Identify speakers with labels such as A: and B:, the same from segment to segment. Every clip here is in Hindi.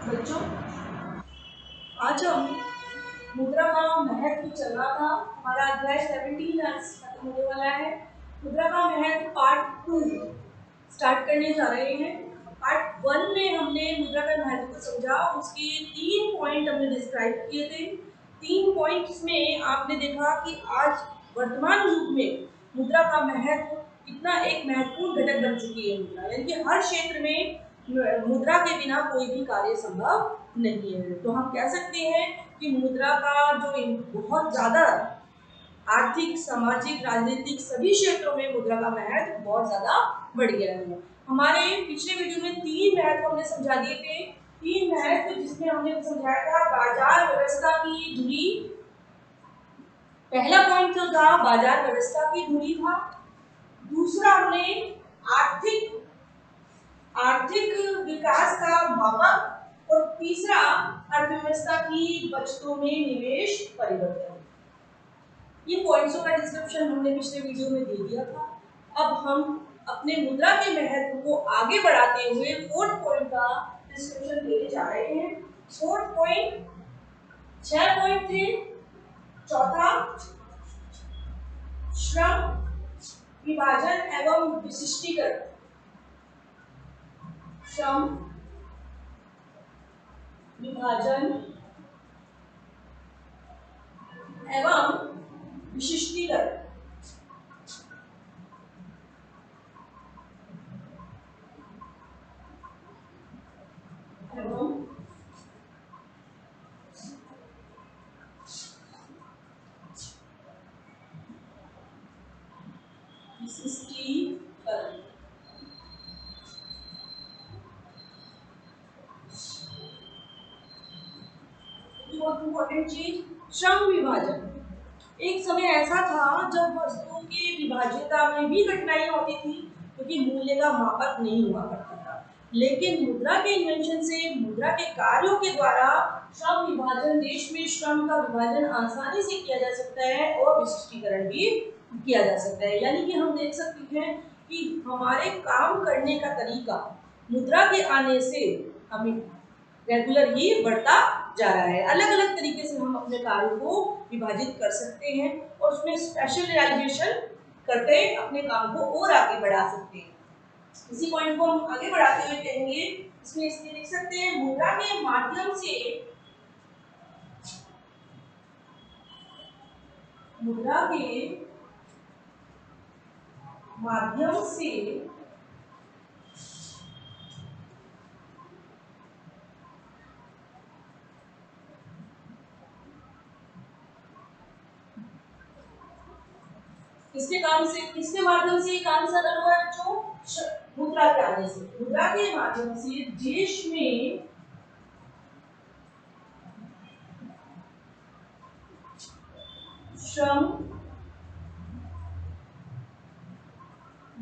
A: बच्चों, आज हम मुद्रा का महत्व चल रहा था। हमारा अध्याय 17 आज खत्म होने वाला है। मुद्रा का महत्व पार्ट 2 स्टार्ट करने जा रहे हैं। पार्ट 1 में हमने मुद्रा का महत्व को समझा, उसके 3 पॉइंट हमने डिस्क्राइब किए थे। 3 पॉइंट्स में आपने देखा कि आज वर्तमान युग में मुद्रा का महत्व कितना एक महत्वपूर्ण घटक बन चुकी है मुद्रा, यानी कि हर क्षेत्र में मुद्रा के बिना कोई भी कार्य संभव नहीं है। तो हम कह सकते हैं कि मुद्रा का जो बहुत ज्यादा आर्थिक, सामाजिक, राजनीतिक सभी क्षेत्रों में मुद्रा का महत्व बहुत ज्यादा बढ़ गया है। हमारे पिछले वीडियो में 3 महत्व हमने समझा दिए थे। 3 महत्व जिसमें हमने समझाया था बाजार व्यवस्था की धुरी। पहला पॉइंट जो था बाजार व्यवस्था की धुरी था। दूसरा हमने आर्थिक विकास का मापक, और तीसरा अर्थव्यवस्था की बचतों में निवेश परिवर्तन। ये पॉइंट्सों का डिस्क्रिप्शन हमने पिछले वीडियो में दे दिया था। अब हम अपने मुद्रा के महत्व को आगे बढ़ाते हुए 4th पॉइंट का डिस्क्रिप्शन देने जा रहे हैं। 4th पॉइंट 6 पॉइंट थे। चौथा श्रम विभाजन एवं विशिष्टीकरण। श्रम विभाजन एवं विशिष्टीकरण। इम्पोर्टेंट चीज श्रम विभाजन। एक समय ऐसा था जब वस्तुओं के विभाज्यता में भी कठिनाई होती थी, क्योंकि मूल्य का मापक नहीं हुआ करता था। लेकिन मुद्रा के इन्वेंशन से, मुद्रा के कार्यों के द्वारा श्रम विभाजन, देश में श्रम का विभाजन आसानी से किया जा सकता है और विशिष्टीकरण भी किया जा सकता है। यानी कि हम देख सकते हैं कि हमारे काम करने का तरीका मुद्रा के आने से हमें रेगुलर ही बढ़ता जा रहा है। अलग अलग तरीके से हम अपने कार्यों को विभाजित कर सकते हैं और उसमें स्पेशलाइजेशन करके अपने काम को और आगे बढ़ा सकते हैं। इसी पॉइंट को हम आगे बढ़ाते हुए कहेंगे, इसमें इसलिए लिख सकते हैं मुद्रा के माध्यम से किसके माध्यम से काम सरल हुआ है बच्चों? मुद्रा के आने से। मुद्रा के माध्यम से देश में श्रम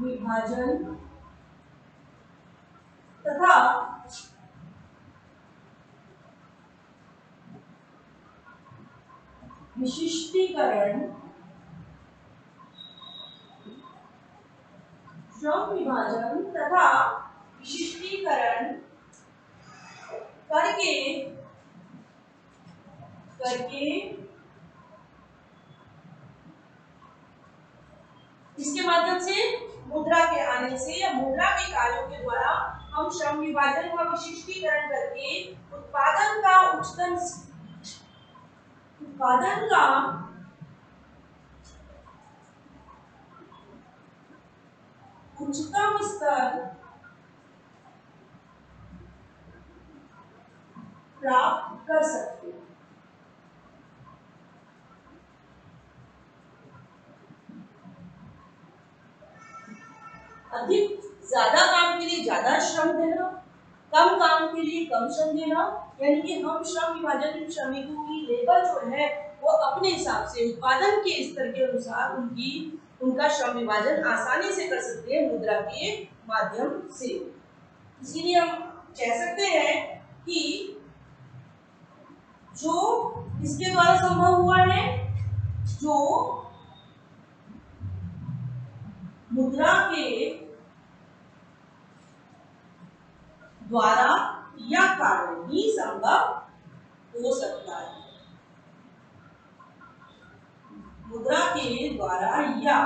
A: विभाजन तथा विशिष्टीकरण, श्रम विभाजन तथा विशिष्टीकरण करके इसके माध्यम से, मुद्रा के आने से या मुद्रा के कार्यों के द्वारा हम श्रम विभाजन व विशिष्टीकरण करके उत्पादन का उच्चतम स्तर प्राप्त कर सकते हैं। अधिक ज्यादा काम के लिए ज्यादा श्रम देना, कम काम के लिए कम श्रम देना, यानी कि हम श्रम विभाजन श्रमिकों की लेबर जो है वो अपने हिसाब से उत्पादन के स्तर के अनुसार उनका श्रम विभाजन आसानी से कर सकते हैं मुद्रा के माध्यम से। इसीलिए हम कह सकते हैं कि जो इसके द्वारा संभव हुआ है, जो मुद्रा के द्वारा या कारण ही संभव हो सकता है। मुद्रा के द्वारा या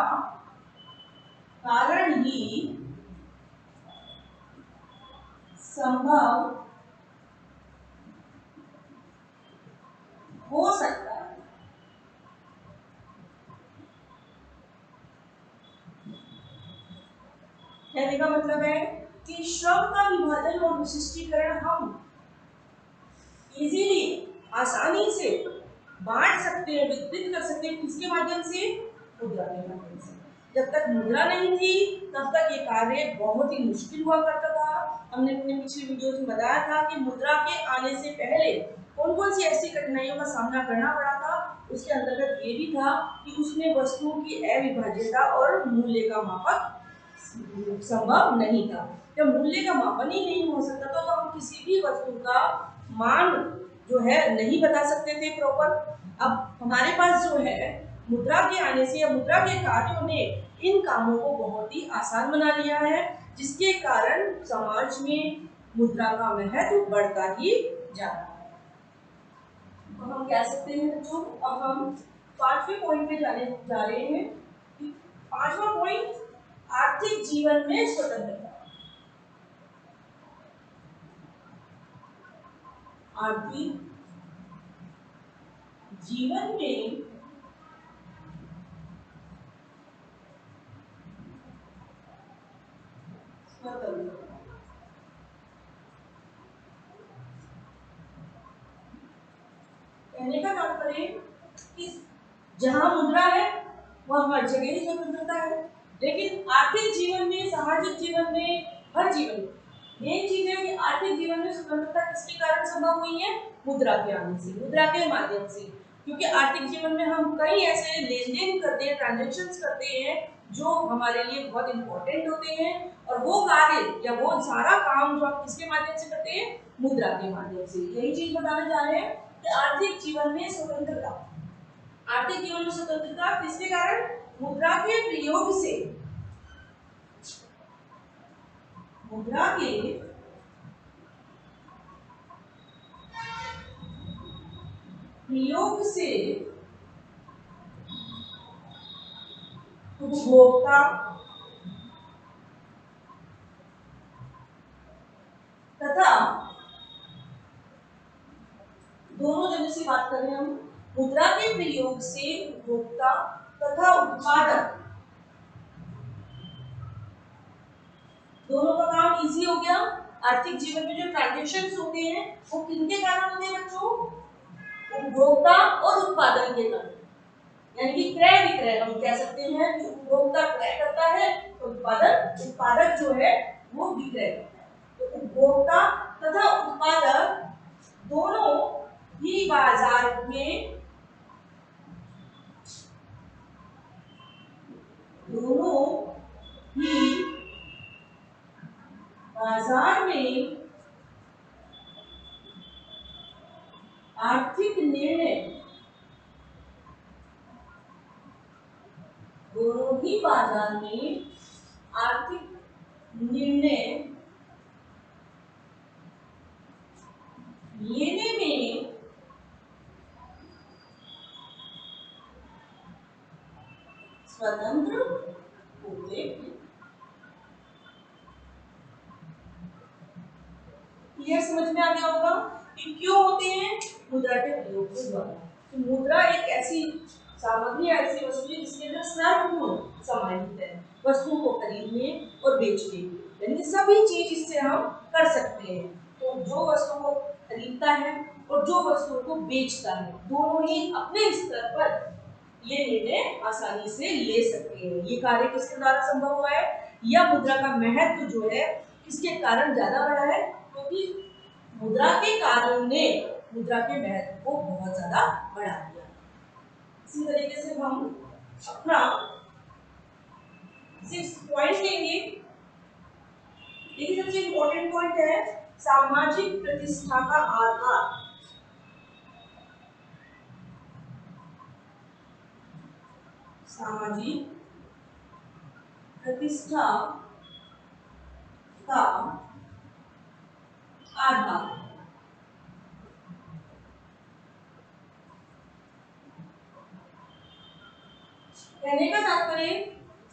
A: कारण ही संभव हो सकता है। कहने का मतलब है कि श्रम का विभाजन और विशिष्टीकरण हम इजीली, आसानी से बांट सकते हैं, वितरित कर सकते हैं। किसके माध्यम से? मुद्रा के माध्यम से। जब तक मुद्रा नहीं थी तब तक ये कार्य बहुत ही मुश्किल हुआ करता था। हमने अपने पिछली वीडियो में बताया था कि मुद्रा के आने से पहले कौन कौन सी ऐसी कठिनाइयों का सामना करना पड़ा था। उसके अंतर्गत ये भी था कि उसमें वस्तुओं की अविभाज्यता और मूल्य का मापक संभव नहीं था। जब मूल्य का मापन ही नहीं हो सकता था तो हम किसी भी वस्तु का मान जो है नहीं बता सकते थे प्रॉपर। अब हमारे पास जो है मुद्रा के आने से या मुद्रा के कार्यों ने इन कामों को बहुत ही आसान बना लिया है, जिसके कारण समाज में मुद्रा का महत्व बढ़ता ही जा रहा है। तो हम कह सकते हैं बच्चों, अब हम पांचवें पॉइंट पे जाने जा रहे हैं। पांचवा पॉइंट, आर्थिक जीवन में स्वतंत्रता। आर्थिक जीवन में स्वतंत्रता। कहने का तात्पर्य कि जहां मुद्रा है वह हर जगह ही स्वतंत्रता है, लेकिन आर्थिक जीवन में, सामाजिक जीवन में, हर जीवन में मेन चीज है कि आर्थिक जीवन में स्वतंत्रता किसके कारण संभव हुई है? मुद्रा के आने से, मुद्रा के माध्यम से। क्योंकि आर्थिक जीवन में हम कई ऐसे लेन देन करते हैं, ट्रांजेक्शन्स करते हैं जो हमारे लिए बहुत इंपॉर्टेंट होते हैं, और वो कार्य या वो सारा काम जो हम किसके माध्यम से करते हैं? मुद्रा के माध्यम से। यही चीज बताने जा रहे हैं कि आर्थिक जीवन में स्वतंत्रता। आर्थिक जीवन में स्वतंत्रता किसके कारण? मुद्रा के प्रयोग से। मुद्रा के प्रयोग से उपभोक्ता तथा, दोनों जगह से बात कर रहे हैं हम, मुद्रा के प्रयोग से उपभोक्ता तथा उत्पादक दोनों का काम इजी हो गया। आर्थिक जीवन में जो ट्रांजेक्शन्स होते हैं वो किनके कारण होते हैं बच्चों? उपभोक्ता और उत्पादन के कारण, यानी कि क्रय विक्रय। हम कह सकते हैं कि उपभोक्ता क्रय करता है, उत्पादक जो है वो विक्रय करता है। तो उपभोक्ता तथा उत्पादक दोनों ही बाजार में आर्थिक निर्णय, दोनों ही बाजार में आर्थिक निर्णय लेने में स्वतंत्र होते हैं। क्लियर, समझ में आ गया होगा कि क्यों होते हैं? मुद्रा के प्रयोग के द्वारा। तो मुद्रा एक ऐसी सामग्री, ऐसी वस्तु है जिसके अंदर सर्वगुण समाहित है। वस्तुओं को खरीदने और बेचने, यानी सभी चीज इससे हम कर सकते हैं। तो जो वस्तु को खरीदता है और जो वस्तुओं को बेचता है, दोनों ही अपने स्तर पर ये निर्णय आसानी से ले सकते हैं। ये कार्य किसके द्वारा संभव हुआ है? या मुद्रा का महत्व जो है इसके कारण ज्यादा बढ़ा है, क्योंकि मुद्रा के कार्यों ने मुद्रा के महत्व को बहुत ज्यादा बढ़ा दिया। इसी तरीके से हम अपना 6 पॉइंट लेंगे। देखिए, सबसे इंपॉर्टेंट पॉइंट है सामाजिक प्रतिष्ठा का आधार। सामाजिक प्रतिष्ठा का आधार। कहने का तात्पर्य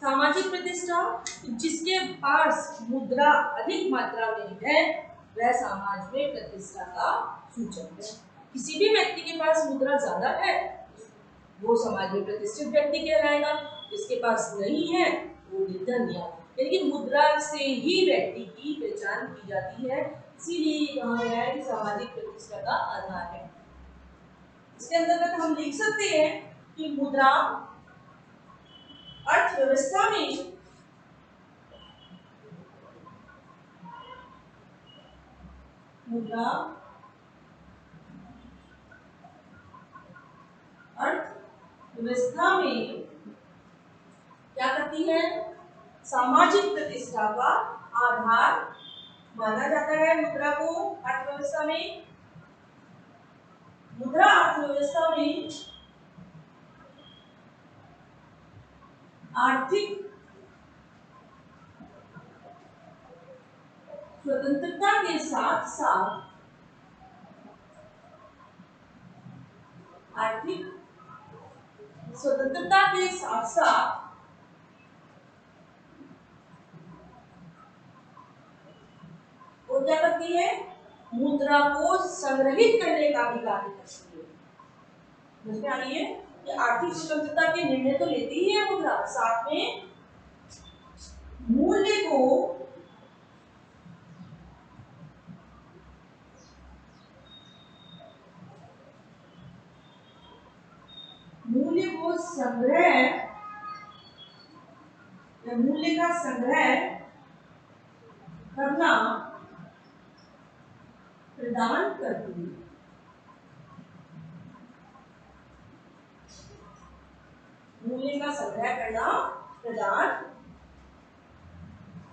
A: सामाजिक प्रतिष्ठा जिसके पास मुद्रा अधिक मात्रा में है वह समाज में प्रतिष्ठा का सूचक है। किसी भी व्यक्ति के पास मुद्रा ज्यादा है वो समाज में प्रतिष्ठित व्यक्ति कहलाएगा, जिसके पास नहीं है वो निर्धन। लेकिन मुद्रा से ही व्यक्ति की पहचान की जाती है, इसीलिए कहा गया है कि सामाजिक प्रतिष्ठा का आधार है। इसके अंतर्गत हम लिख सकते हैं कि मुद्रा अर्थव्यवस्था में मुद्रा अर्थव्यवस्था में क्या करती है? सामाजिक प्रतिष्ठा का आधार माना जाता है मुद्रा को। अर्थव्यवस्था में मुद्रा अर्थव्यवस्था में आर्थिक स्वतंत्रता के साथ साथ आर्थिक स्वतंत्रता के साथ साथ वो क्या करती है? मुद्रा को संग्रहित करने का भी कार्य करती है। समझ में आ रही है कि आर्थिक स्वतंत्रता के निर्णय तो लेती ही है मुद्रा, साथ में मूल्य को संग्रह या मूल्य का संग्रह करना प्रदान करती है। मूल्य का संग्रह करना प्रदान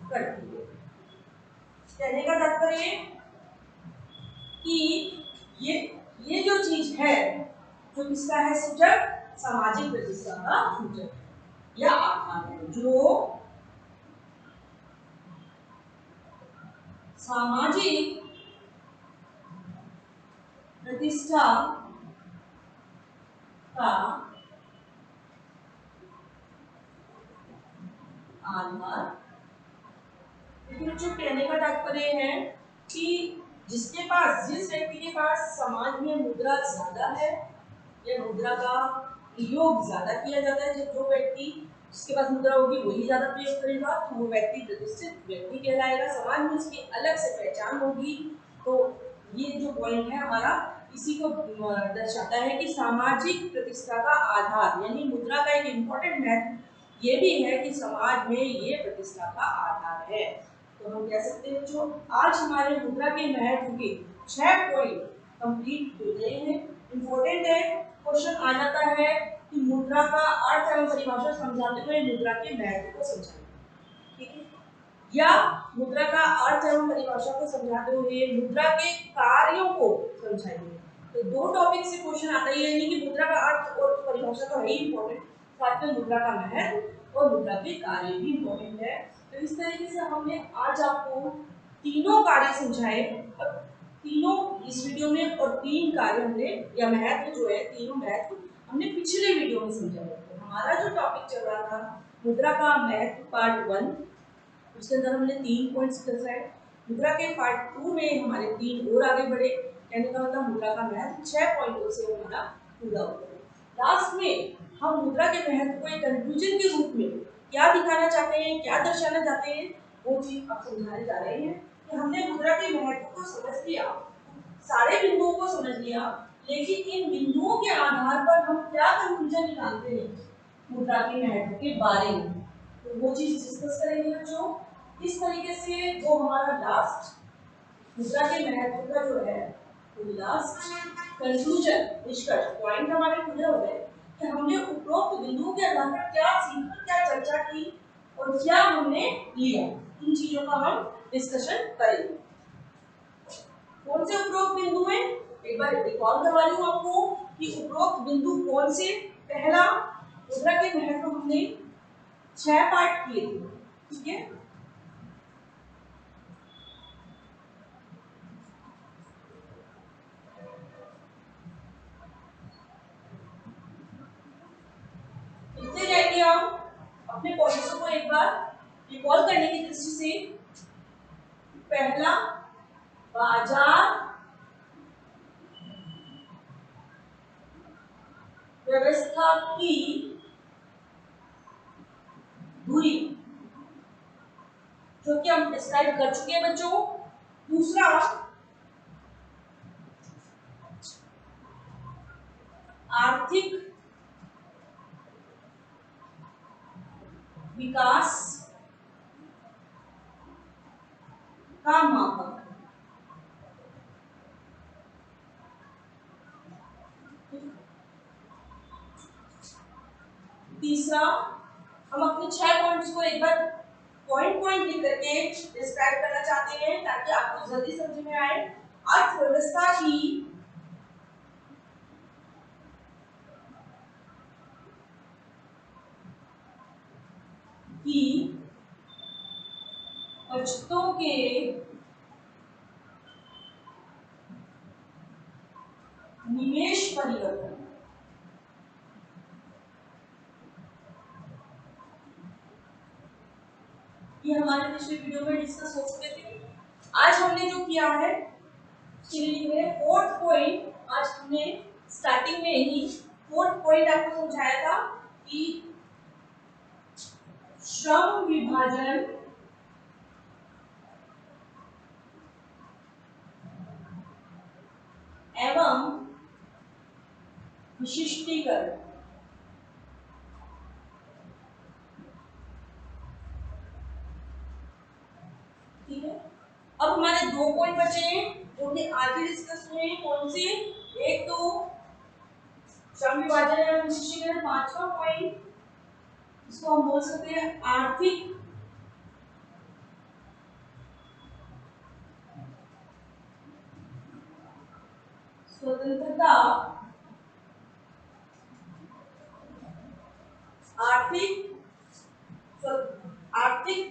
A: करती है। कहने का तात्पर्य कि ये जो चीज है जो किसका है सूचक? सामाजिक प्रतिष्ठा का सूचक या आधार है, जो सामाजिक प्रतिष्ठा का आधार। लेकिन जो कहने का तात्पर्य है कि जिस व्यक्ति के पास समाज में मुद्रा ज्यादा है या मुद्रा का प्रयोग ज्यादा किया जाता है, जो व्यक्ति जिसके पास मुद्रा होगी वही ज्यादा प्रयोग करेगा तो वो व्यक्ति प्रतिष्ठित व्यक्ति कहलाएगा, समाज में उसकी अलग से पहचान होगी। तो ये जो पॉइंट है हमारा इसी को दर्शाता है कि सामाजिक प्रतिष्ठा का आधार यानी मुद्रा का एक इम्पोर्टेंट महत्व ये भी है कि समाज में ये प्रतिष्ठा का आधार है। तो हम कह सकते हैं जो आज हमारे मुद्रा के महत्व के 6 पॉइंट कंप्लीट हो गए हैं। इम्पोर्टेंट है, क्वेश्चन आ जाता है कि मुद्रा का अर्थ एवं परिभाषा समझाते हुए मुद्रा के महत्व को समझाइए, ठीक है, या मुद्रा का अर्थ एवं परिभाषा को समझाते हुए मुद्रा के कार्यों को समझाइए। तो दो टॉपिक से क्वेश्चन आता ही है कि मुद्रा का अर्थ और परिभाषा तो है ही इम्पोर्टेंट, साथ में मुद्रा का महत्व और मुद्रा के कार्य भी इम्पोर्टेंट है। तो इस तरीके से हमने आज आपको तीनों कार्य समझाए और तीनों इस वीडियो में और 3 कार्य हमने या महत्व जो है तीनों महत्व हमने पिछले वीडियो में समझा है। तो हमारा जो टॉपिक चल रहा था मुद्रा का महत्व पार्ट 1, उसके अंदर हमने 3 पॉइंट्स दर्शाए। मुद्रा के पार्ट 2 में हमारे 3 और आगे बढ़े, कहने का मतलब मुद्रा का महत्व 6 पॉइंटों से हमारा पूरा हो गया। लास्ट में हम मुद्रा के महत्व को एक कंक्लूजन के रूप में क्या दिखाना चाहते हैं, क्या दर्शाना चाहते हैं, वो चीज आप समझाने जा रहे हैं कि हमने मुद्रा के महत्व को समझ लिया, सारे बिंदुओं को समझ लिया, लेकिन इन बिंदुओं के आधार पर हम क्या कंक्लूजन निकालते हैं मुद्रा के महत्व के बारे में, तो वो चीज डिस्कस करेंगे बच्चों। इस तरीके से जो हमारा लास्ट मुद्रा के महत्व का जो है तो लास्ट कंक्लूजन निष्कर्ष पॉइंट हमारे पूरे हो गए कि हमने उपरोक्त बिंदुओं के आधार पर क्या सीखा, क्या चर्चा की और क्या हमने लिया, इन चीजों का हम डिस्कशन करेंगे। कौन से उपरोक्त बिंदु हैं, एक बार रिकॉल करवा रही हूँ आपको कि उपरोक्त बिंदु कौन से। पहला, मुद्रा के महत्व हमने 6 पार्ट किए थे, ठीक है। रिकॉल करने की दृष्टि से, पहला बाजार व्यवस्था की दूरी, जो कि हम डिस्क्राइब कर चुके हैं बच्चों। दूसरा आर्थिक विकास का मापक। तीसरा, हम अपने 6 पॉइंट्स को एक बार पॉइंट पॉइंट लिख करके डिस्क्राइब करना चाहते हैं ताकि आपको जल्दी समझ में आए। अर्थव्यवस्था की बचतों के निवेश परिवर्तन। ये हमारे पिछले वीडियो में डिस्कस हो चुके थे। आज हमने जो किया है फोर्थ पॉइंट, आज हमने स्टार्टिंग में ही फोर्थ पॉइंट आपको समझाया था कि श्रम विभाजन एवं विशिष्टीकरण। ठीक है, अब हमारे 2 पॉइंट बचे हैं जो कि आगे डिस्कस हुए हैं। कौन से? एक तो श्रम विभाजन एवं विशिष्टीकरण, 5वां पॉइंट इसको हम बोल सकते हैं आर्थिक स्वतंत्रता, आर्थिक आर्थिक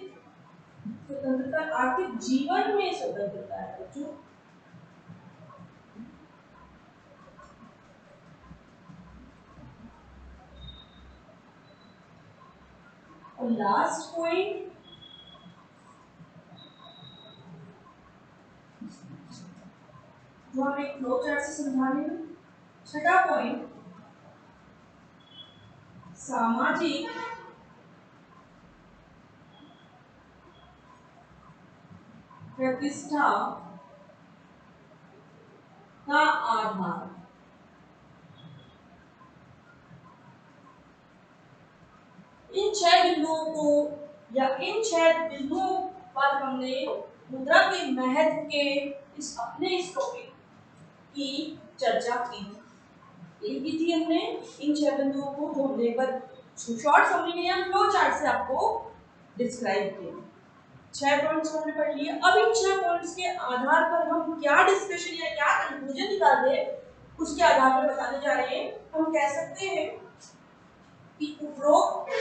A: स्वतंत्रता, आर्थिक जीवन में स्वतंत्रता है बच्चों। और लास्ट पॉइंट जो हम एक फ्लो चार्ट से समझाने हैं। 6वां पॉइंट सामाजिक प्रतिष्ठा का आधार। इन 6 बिंदुओं को या इन 6 बिंदुओं पर हमने मुद्रा के महत्व के इस टॉपिक की चर्चा की थी हमने। इन 6 बिंदुओं को जो हमने एक बार शॉर्ट समरी में या फ्लो चार्ट से आपको डिस्क्राइब किया। 6 पॉइंट्स हमने पढ़ लिए। अब इन 6 पॉइंट्स के आधार पर हम क्या डिस्कशन या क्या कंक्लूजन निकाल रहे उसके आधार पर बताने जा रहे हैं। हम कह सकते हैं कि उपरोक्त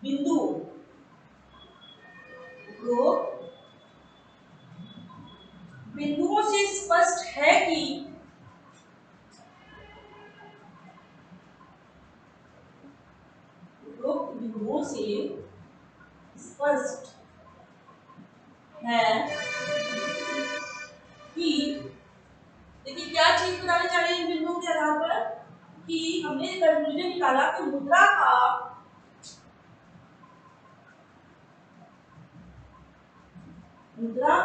A: बिंदु बिंदुओं से स्पष्ट है कि उपरोक्त बिंदुओं से स्पष्ट है कि, देखिए क्या चीज बताने जा रहे हैं इन बिंदुओं के आधार पर कि हमने कंक्लूजन निकाला कि मुद्रा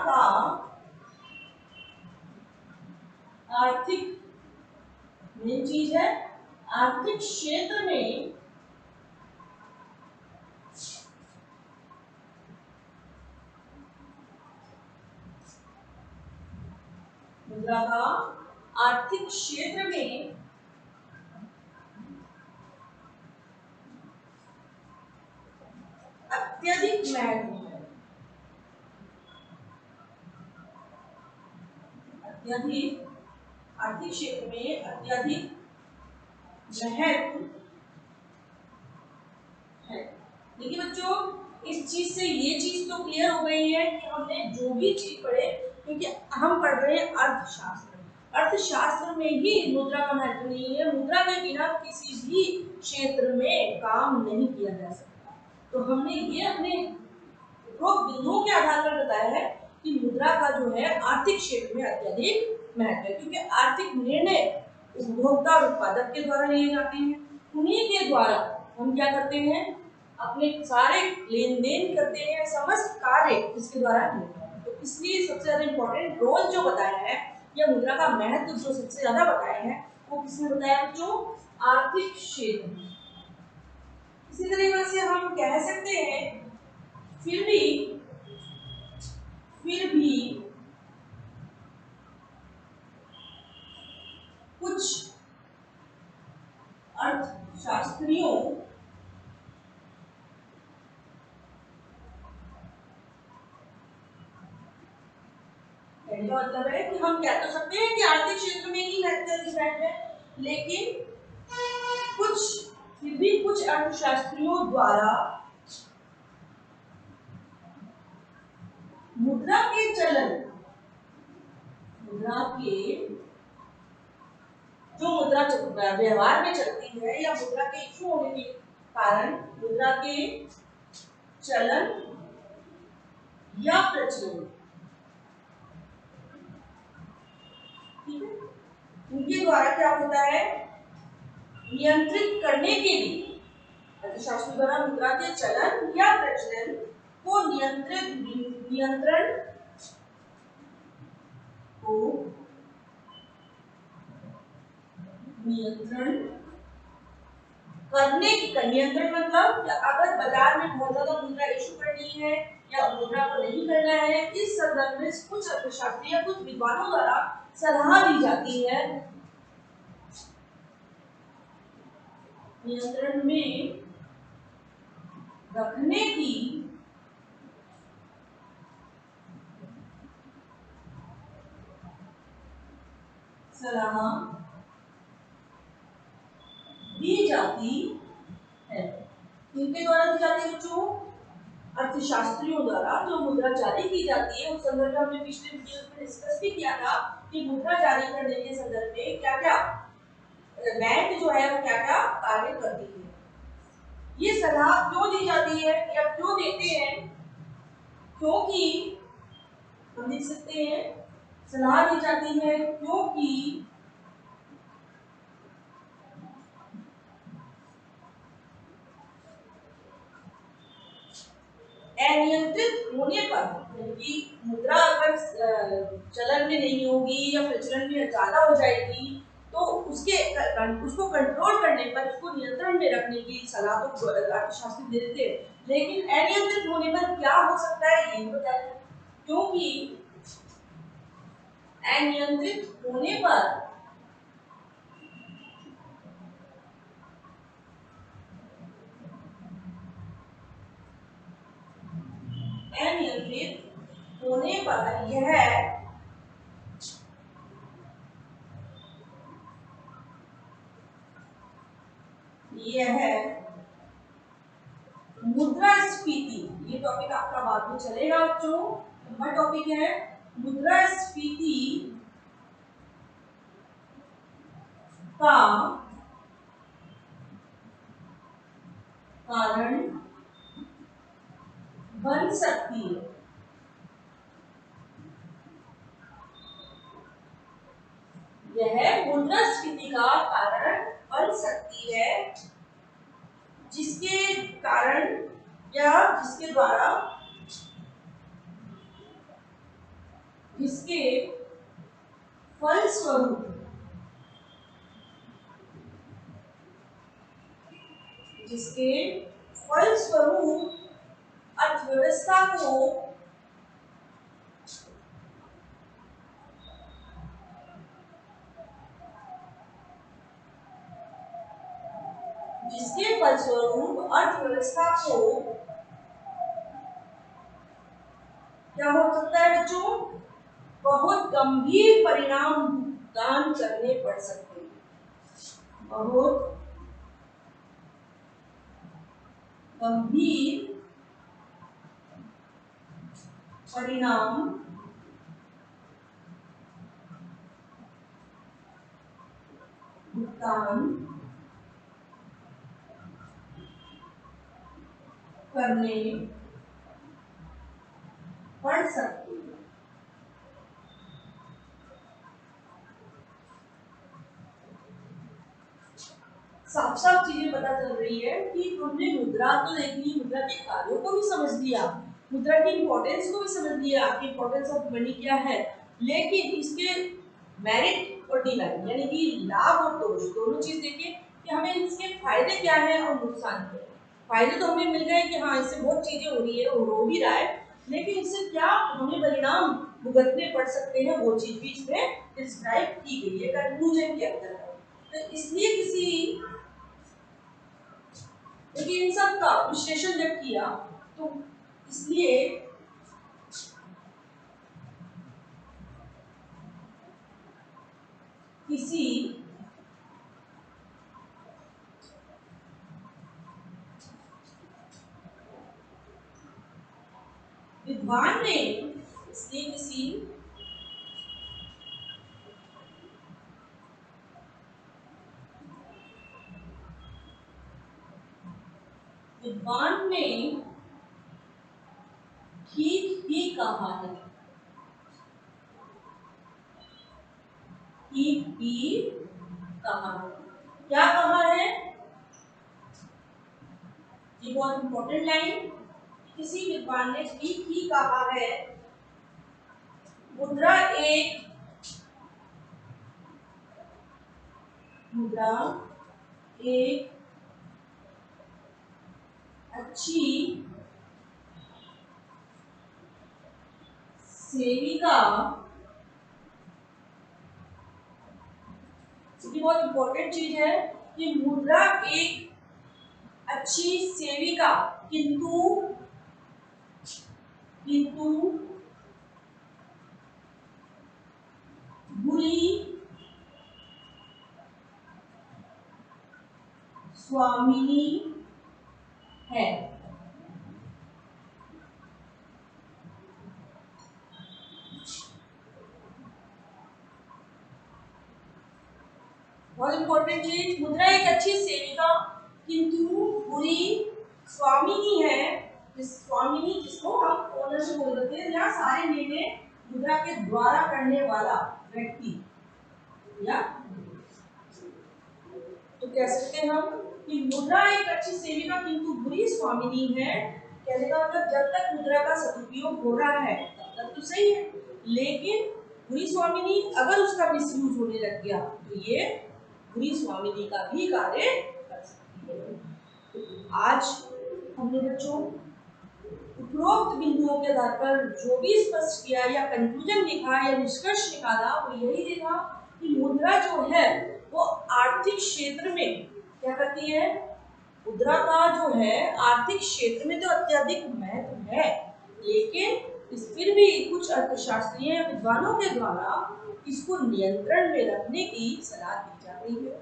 A: का आर्थिक, मेन चीज है आर्थिक क्षेत्र में मुद्रा का आर्थिक क्षेत्र में अत्यधिक महत्व है। अत्यधिक, आर्थिक क्षेत्र में अत्यधिक महत्व है। देखिए बच्चों, इस चीज से ये चीज तो क्लियर हो गई है कि हमने जो भी चीज पढ़े, क्योंकि हम पढ़ रहे हैं अर्थशास्त्र। अर्थशास्त्र में ही मुद्रा का महत्व नहीं है। मुद्रा के बिना किसी भी क्षेत्र में काम नहीं किया जा सकता। तो हमने ये अपने उपरोक्त बिंदुओं के आधार पर बताया है कि मुद्रा का जो है आर्थिक क्षेत्र में अत्यधिक महत्व है, क्योंकि आर्थिक निर्णय उपभोक्ता और उत्पादक के द्वारा लिए जाते हैं। उन्हीं के द्वारा हम क्या करते हैं, अपने सारे लेन देन करते हैं, समस्त कार्य इसके द्वारा किए जाते हैं। तो इसलिए सबसे ज्यादा इंपॉर्टेंट रोल जो बताया है या मुद्रा का महत्व जो सबसे ज्यादा बताया है वो किसने बताया, जो आर्थिक क्षेत्र में। इसी तरीके से हम कह सकते हैं फिर भी कुछ अर्थशास्त्रियों का मतलब है कि हम कह तो सकते हैं कि आर्थिक क्षेत्र में ही महत्व है, लेकिन फिर भी कुछ अर्थशास्त्रियों द्वारा मुद्रा के जो मुद्रा व्यवहार में चलती है या मुद्रा के इशू होने के कारण मुद्रा के चलन या प्रचलन, ठीक है, उनके द्वारा क्या होता है, नियंत्रित करने के लिए अर्थशास्त्री द्वारा मुद्रा के चलन या प्रचलन को नियंत्रण करने की नियंत्रण मतलब अगर बाजार में बहुत ज्यादा मुद्रा इशू करनी है या मुद्रा को नहीं करना है, इस संदर्भ में कुछ अर्थशास्त्री या कुछ विद्वानों द्वारा सलाह दी जाती है नियंत्रण में रखने की सलाह दी जाती है। इनके द्वारा दी जाती है बच्चों, अर्थशास्त्रियों द्वारा जो मुद्रा जारी की जाती है। उस संदर्भ में हमने पिछले वीडियो में डिस्कस भी किया था कि मुद्रा जारी करने के संदर्भ में क्या क्या बैंक जो है वो क्या क्या कार्य करती है। ये सलाह क्यों दी जाती है या क्यों देते हैं, क्योंकि हम देख सकते हैं सलाह दी जाती है क्योंकि अनियंत्रित होने पर, यानी मुद्रा अगर चलन में नहीं होगी या प्रचलन में ज्यादा हो जाएगी तो उसको कंट्रोल करने पर, उसको नियंत्रण में रखने की सलाह तो अर्थशास्त्री देते हैं। लेकिन अनियंत्रित होने पर क्या हो सकता है ये बताएं, क्योंकि अनियंत्रित होने पर यह मुद्रास्फीति, ये टॉपिक आपका बाद में चलेगा बच्चों, लंबा टॉपिक है। मुद्रास्फीति का कारण बन सकती है। यह मुद्रास्फीति का कारण बन सकती है, जिसके कारण या जिसके द्वारा, जिसके फलस्वरूप अर्थव्यवस्था को क्या हो सकता है बच्चों, बहुत गंभीर परिणाम भुगतान करने पड़ सकते हैं। बहुत गंभीर परिणाम भुगतान करने पड़ सकते हैं। साफ साफ चीजें पता चल रही है कि हमने मुद्रा तो देख ली, मुद्रा के कार्यों को भी समझ लिया, मुद्रा की इंपॉर्टेंस को भी समझ लिया कि इंपॉर्टेंस ऑफ मनी क्या है, लेकिन इसके मेरिट और डिमेरिट यानी कि लाभ और दोष दोनों चीज देखिए कि हमें इसके फायदे क्या है और नुकसान क्या है। फायदे तो हमें मिल गए कि हाँ इससे बहुत चीजें हो रही है और हो भी रहा है, लेकिन इससे क्या हमें परिणाम भुगतने पड़ सकते हैं वो चीज भी इसमें डिस्क्राइब की गई है कंक्लूजन के अंदर। तो इसलिए क्योंकि इन सब का विश्लेषण जब किया तो इसलिए किसी विद्वान ने इसलिए किसी विद्वान ने ठीक ही कहा है, ठीक ही कहा है। क्या कहा है? ये बहुत इंपॉर्टेंट लाइन, किसी विद्वान ने ठीक ही कहा है मुद्रा एक अच्छी सेविका, ये बहुत इंपॉर्टेंट चीज है कि मुद्रा एक अच्छी सेविका किंतु बुरी स्वामिनी है। बहुत इंपॉर्टेंट चीज, मुद्रा एक अच्छी सेविका किंतु बुरी स्वामिनी है। स्वामिनी जिसको हम ओनर से बोल देते हैं, या सारे निर्णय मुद्रा के द्वारा करने वाला व्यक्ति, या तो कह सकते हैं हम कि मुद्रा एक अच्छी सेविका किंतु बुरी स्वामिनी है। कहने का मतलब जब तक मुद्रा का सदुपयोग हो रहा है तब तक तो सही है, लेकिन बुरी स्वामिनी अगर उसका मिसयूज होने लग गया तो ये बुरी स्वामिनी का भी कार्य कर सकती है। आज हमने बच्चों उपरोक्त बिंदुओं के आधार पर जो भी स्पष्ट किया या कंक्लूजन लिखा या निष्कर्ष निकाला वो यही देखा कि मुद्रा जो है वो आर्थिक क्षेत्र में क्या करती है। मुद्रा का जो है आर्थिक क्षेत्र में तो अत्यधिक महत्व है, लेकिन इस फिर भी कुछ अर्थशास्त्रीय विद्वानों के द्वारा इसको नियंत्रण में रखने की सलाह दी जा रही है।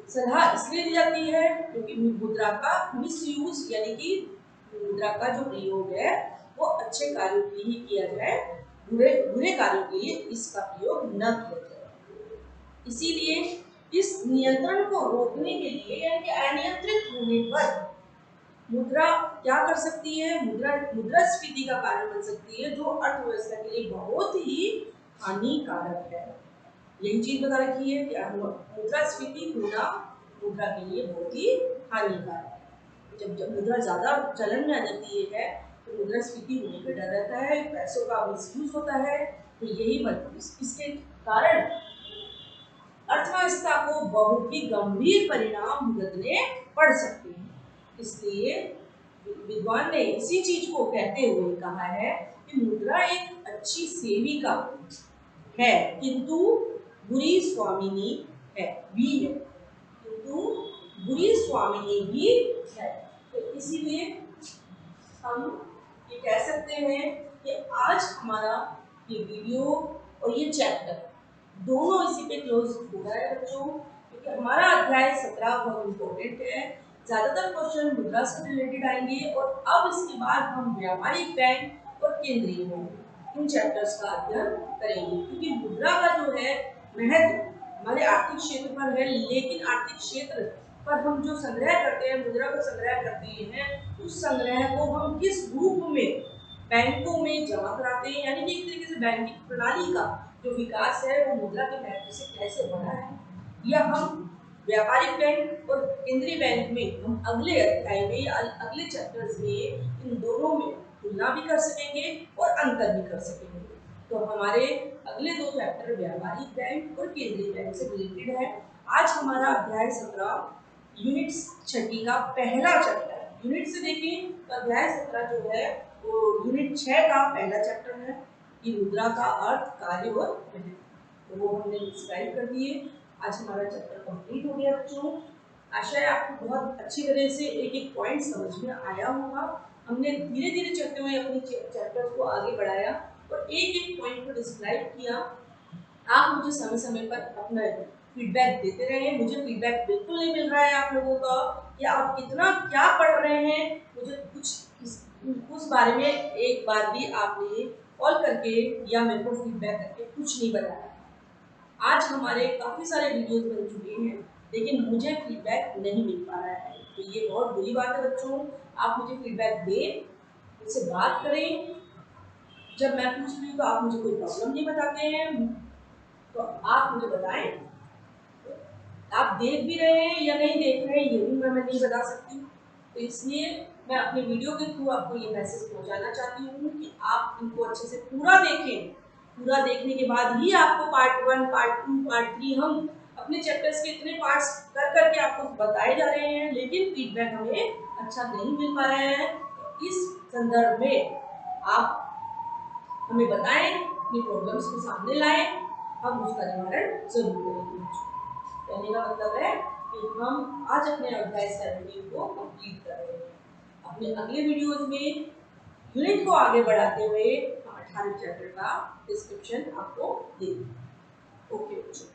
A: सलाह इसलिए दी जाती है क्योंकि मुद्रा का मिसयूज यानी कि मुद्रा का जो प्रयोग है वो अच्छे कार्यों के लिए ही किया जाए, बुरे कार्यों के लिए इसका प्रयोग न किया जाए। इसीलिए इस नियंत्रण को रोकने के लिए यानी कि अनियंत्रित होने पर मुद्रा क्या कर सकती है, मुद्रास्फीति का कारण बन सकती है, जो अर्थव्यवस्था के लिए बहुत ही हानिकारक है। यही चीज बता रखी है कि मुद्रास्फीति होना मुद्रा के लिए बहुत ही हानिकारक है। जब मुद्रा ज्यादा चलन में आ जाती है तो मुद्रास्फीति होने का डर रहता है, पैसों का मिसयूज होता है। तो यही इसके कारण अर्थव्यवस्था को बहुत ही गंभीर परिणाम भुगतने पड़ सकते हैं। इसलिए विद्वान ने इसी चीज को कहते हुए कहा है कि मुद्रा एक अच्छी सेविका है किंतु बुरी स्वामिनी है, भी है, किंतु बुरी स्वामिनी भी है। तो इसीलिए हम ये कह सकते हैं कि आज हमारा ये वीडियो और ये चैप्टर दोनों इसी पे क्लोज हो रहा है बच्चों, क्योंकि हमारा अध्याय 17 बहुत इम्पोर्टेंट है। ज्यादातर क्वेश्चन मुद्रा से रिलेटेड आएंगे और अब इसके बाद हम व्यापारिक बैंक और केंद्रीय बैंक इन चैप्टर्स का अध्ययन करेंगे, क्योंकि मुद्रा का जो है महत्व हमारे आर्थिक क्षेत्र पर है, लेकिन आर्थिक क्षेत्र पर हम जो संग्रह करते हैं, मुद्रा को संग्रह करते हैं, उस संग्रह को हम किस रूप में बैंकों में जमा कराते हैं, यानी कि एक तरीके से बैंकिंग प्रणाली का जो विकास है वो मुद्रा के महत्व से कैसे बढ़ा है, या हम व्यापारिक बैंक और केंद्रीय बैंक में हम अगले अध्याय में या अगले चैप्टर्स में इन दोनों में तुलना भी कर सकेंगे और अंतर भी कर सकेंगे। तो हमारे अगले दो चैप्टर व्यापारिक बैंक और केंद्रीय बैंक से रिलेटेड है। आज हमारा अध्याय 17 यूनिट 6 का पहला चैप्टर। यूनिट से देखें तो अध्याय 17 जो है वो यूनिट 6 का पहला चैप्टर है कि मुद्रा का अर्थ, कार्य और महत्व, तो वो हमने डिस्क्राइब कर दिए। आज हमारा चैप्टर कंप्लीट हो गया बच्चों। आशा है आपको बहुत अच्छी तरह से एक एक पॉइंट समझ में आया होगा। हमने धीरे धीरे चलते हुए अपनी चैप्टर को आगे बढ़ाया और एक एक पॉइंट को डिस्क्राइब किया। आप मुझे समय समय पर अपना फीडबैक देते रहे। मुझे फीडबैक बिल्कुल नहीं मिल रहा है आप लोगों का कि आप कितना क्या पढ़ रहे हैं, मुझे कुछ उस बारे में एक बार भी आपने कॉल करके या मेरे को फीडबैक करके कुछ नहीं बताया। आज हमारे काफ़ी सारे वीडियोस बन चुके हैं, लेकिन मुझे फीडबैक नहीं मिल पा रहा है, तो ये बहुत बुरी बात है बच्चों। आप मुझे फीडबैक दें, मुझसे बात करें। जब मैं पूछ रही हूँ तो आप मुझे कोई प्रॉब्लम नहीं बताते हैं, तो आप मुझे बताएं आप देख भी रहे हैं या नहीं देख रहे हैं, ये भी मैं नहीं बता सकती। तो इसलिए मैं अपने वीडियो के थ्रू आपको ये मैसेज पहुंचाना चाहती हूँ कि आप इनको अच्छे से पूरा देखें। पूरा देखने के बाद ही आपको पार्ट 1, पार्ट 2, पार्ट 3 हम अपने चैप्टर्स के इतने पार्ट्स कर करके आपको बताए जा रहे हैं, लेकिन फीडबैक हमें अच्छा नहीं मिल पा रहा है। तो इस संदर्भ में आप हमें बताएं, अपनी प्रॉब्लम्स को सामने लाएं, हम उसका निवारण जरूर करेंगे। कहने का मतलब है कि हम आज अपने अध्याय 17 को कंप्लीट कर रहे हैं। अपने अगले वीडियोस में यूनिट को आगे बढ़ाते हुए हम 18 चैप्टर का डिस्क्रिप्शन आपको देंगे। ओके बच्चों।